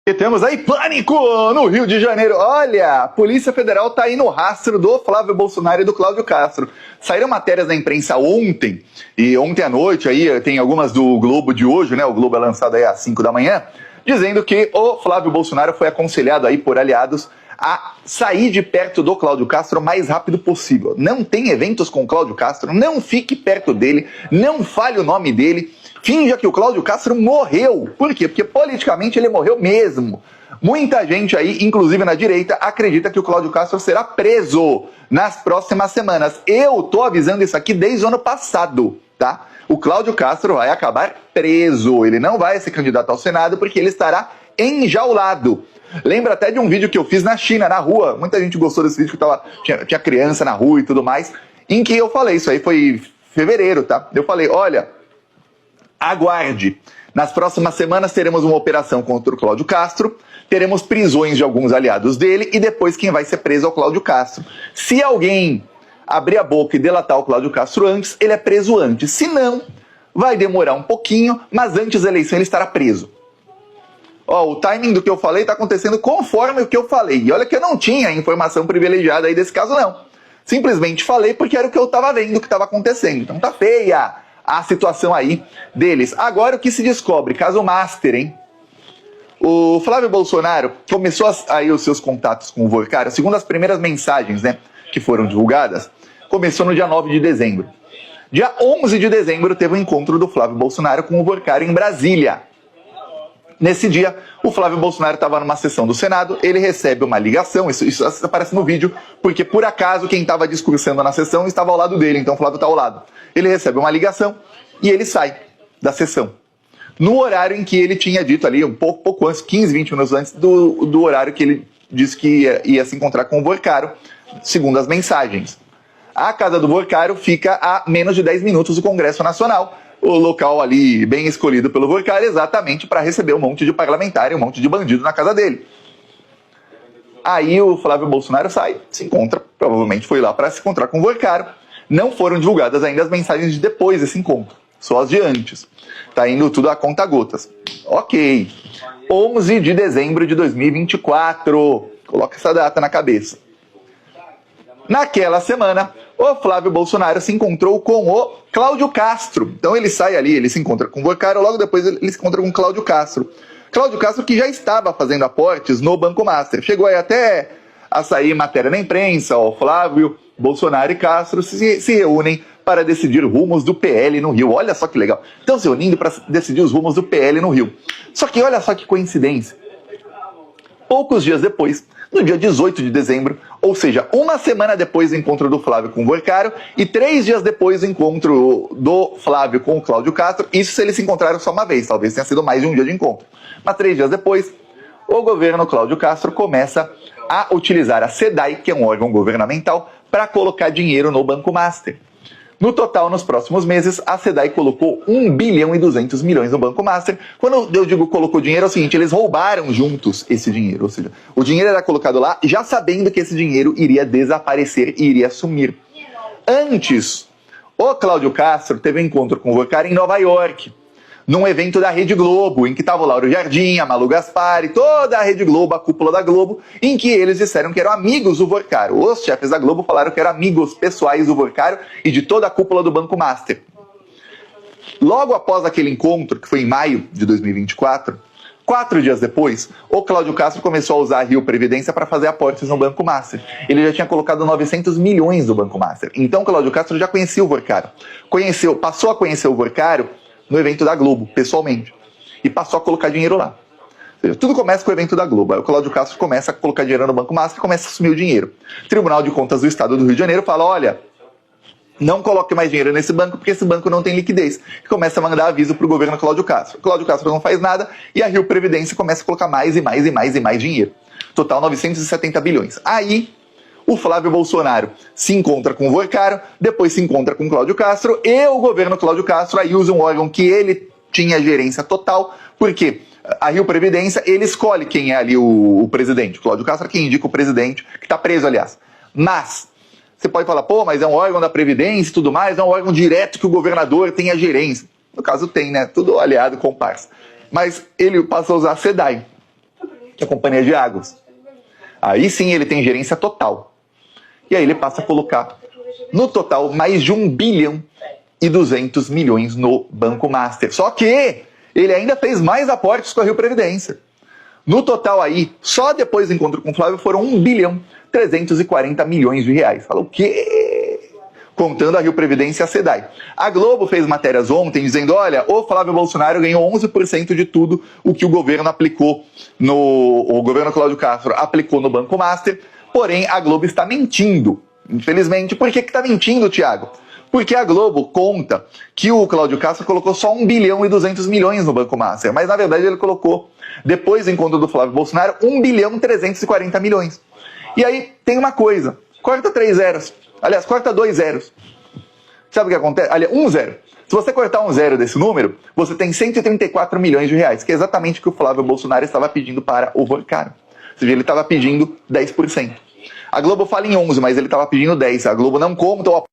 E temos aí pânico no Rio de Janeiro. Olha, a Polícia Federal está aí no rastro do Flávio Bolsonaro e do Cláudio Castro. Saíram matérias na imprensa ontem, e ontem à noite, aí tem algumas do Globo de hoje, né? O Globo é lançado aí às 5 da manhã, dizendo que o Flávio Bolsonaro foi aconselhado aí por aliados a sair de perto do Cláudio Castro o mais rápido possível. Não tem eventos com o Cláudio Castro, não fique perto dele, não fale o nome dele. Finja que o Cláudio Castro morreu. Por quê? Porque politicamente ele morreu mesmo. Muita gente aí, inclusive na direita, acredita que o Cláudio Castro será preso nas próximas semanas. Eu tô avisando isso aqui desde o ano passado, tá? O Cláudio Castro vai acabar preso. Ele não vai ser candidato ao Senado porque ele estará enjaulado. Lembra até de um vídeo que eu fiz na China, na rua. Muita gente gostou desse vídeo, que tinha criança na rua e tudo mais, em que eu falei, isso aí foi em fevereiro, tá? Eu falei, olha, aguarde. Nas próximas semanas teremos uma operação contra o Cláudio Castro, teremos prisões de alguns aliados dele e depois quem vai ser preso é o Cláudio Castro. Se alguém abrir a boca e delatar o Cláudio Castro antes, ele é preso antes. Se não, vai demorar um pouquinho, mas antes da eleição ele estará preso. Ó, o timing do que eu falei está acontecendo conforme o que eu falei. E olha que eu não tinha informação privilegiada aí desse caso, não. Simplesmente falei porque era o que eu estava vendo que estava acontecendo. Então tá feia a situação aí deles. Agora o que se descobre, caso master, hein? O Flávio Bolsonaro começou aí os seus contatos com o Vorcário, segundo as primeiras mensagens, né, que foram divulgadas, começou no dia 9 de dezembro. Dia 11 de dezembro teve o encontro do Flávio Bolsonaro com o Vorcário em Brasília. Nesse dia, o Flávio Bolsonaro estava numa sessão do Senado, ele recebe uma ligação, isso aparece no vídeo, porque por acaso quem estava discursando na sessão estava ao lado dele, então o Flávio está ao lado. Ele recebe uma ligação e ele sai da sessão. No horário em que ele tinha dito ali, um pouco antes, 15, 20 minutos antes do horário que ele disse que ia se encontrar com o Vorcário, segundo as mensagens. A casa do Vorcário fica a menos de 10 minutos do Congresso Nacional, o local ali bem escolhido pelo Vorcário exatamente para receber um monte de parlamentar e um monte de bandido na casa dele. Aí o Flávio Bolsonaro sai, se encontra, provavelmente foi lá para se encontrar com o Vorcário. Não foram divulgadas ainda as mensagens de depois desse encontro, só as de antes. Tá indo tudo a conta-gotas. Ok. 11 de dezembro de 2024. Coloca essa data na cabeça. Naquela semana, o Flávio Bolsonaro se encontrou com o Cláudio Castro. Então ele sai ali, ele se encontra com o Vorcário, logo depois ele se encontra com o Cláudio Castro. Cláudio Castro que já estava fazendo aportes no Banco Master. Chegou aí até a sair matéria na imprensa, o Flávio Bolsonaro e Castro se reúnem para decidir rumos do PL no Rio. Olha só que legal. Estão se reunindo para decidir os rumos do PL no Rio. Só que olha só que coincidência. Poucos dias depois, no dia 18 de dezembro, ou seja, uma semana depois do encontro do Flávio com o Vorcário e 3 dias depois do encontro do Flávio com o Cláudio Castro, isso se eles se encontraram só uma vez, talvez tenha sido mais de um dia de encontro. Mas 3 dias depois, o governo Cláudio Castro começa a utilizar a SEDAI, que é um órgão governamental, para colocar dinheiro no Banco Master. No total, nos próximos meses, a SEDAI colocou 1 bilhão e 200 milhões no Banco Master. Quando eu digo colocou dinheiro, é o seguinte, eles roubaram juntos esse dinheiro. Ou seja, o dinheiro era colocado lá já sabendo que esse dinheiro iria desaparecer e iria sumir. Antes, o Cláudio Castro teve um encontro com o Vorcário em Nova York, num evento da Rede Globo, em que estava o Lauro Jardim, a Malu Gaspari, toda a Rede Globo, a cúpula da Globo, em que eles disseram que eram amigos do Vorcário. Os chefes da Globo falaram que eram amigos pessoais do Vorcário e de toda a cúpula do Banco Master. Logo após aquele encontro, que foi em maio de 2024, 4 dias depois, o Cláudio Castro começou a usar a Rio Previdência para fazer aportes no Banco Master. Ele já tinha colocado 900 milhões no Banco Master. Então o Cláudio Castro já conhecia o Vorcário. Passou a conhecer o Vorcário no evento da Globo, pessoalmente. E passou a colocar dinheiro lá. Ou seja, tudo começa com o evento da Globo. Aí o Cláudio Castro começa a colocar dinheiro no Banco Master e começa a sumir o dinheiro. O Tribunal de Contas do Estado do Rio de Janeiro fala, olha, não coloque mais dinheiro nesse banco porque esse banco não tem liquidez. E começa a mandar aviso para o governo Cláudio Castro. O Cláudio Castro não faz nada e a Rio Previdência começa a colocar mais e mais e mais e mais dinheiro. Total 970 bilhões. Aí o Flávio Bolsonaro se encontra com o Vorcário, depois se encontra com o Cláudio Castro e o governo Cláudio Castro aí usa um órgão que ele tinha gerência total, porque a Rio Previdência, ele escolhe quem é ali o presidente. O Cláudio Castro é quem indica o presidente, que está preso, aliás. Mas você pode falar, pô, mas é um órgão da Previdência e tudo mais, é um órgão direto que o governador tem a gerência. No caso tem, né? Tudo aliado, comparsa. Mas ele passou a usar a SEDAI. que é a Companhia de Águas. Aí sim ele tem gerência total. E aí ele passa a colocar, no total, mais de 1 bilhão e 200 milhões no Banco Master. Só que ele ainda fez mais aportes com a Rio Previdência. No total aí, só depois do encontro com o Flávio, foram 1 bilhão 340 milhões de reais. Fala o quê? Contando a Rio Previdência e a SEDAI. A Globo fez matérias ontem dizendo, olha, o Flávio Bolsonaro ganhou 11% de tudo o que o governo aplicou o governo Cláudio Castro aplicou no Banco Master, porém a Globo está mentindo. Infelizmente, por que está mentindo, Thiago? Porque a Globo conta que o Cláudio Castro colocou só 1 bilhão e 200 milhões no Banco Master, mas na verdade ele colocou, depois do encontro do Flávio Bolsonaro, 1 bilhão e 340 milhões. E aí tem uma coisa, corta 3 zeros, aliás, corta 2 zeros. Sabe o que acontece? Aliás, 1 zero. Se você cortar 1 zero desse número, você tem 134 milhões de reais, que é exatamente o que o Flávio Bolsonaro estava pedindo para o Volcano. Ou seja, ele estava pedindo 10%. A Globo fala em 11, mas ele estava pedindo 10. A Globo não conta o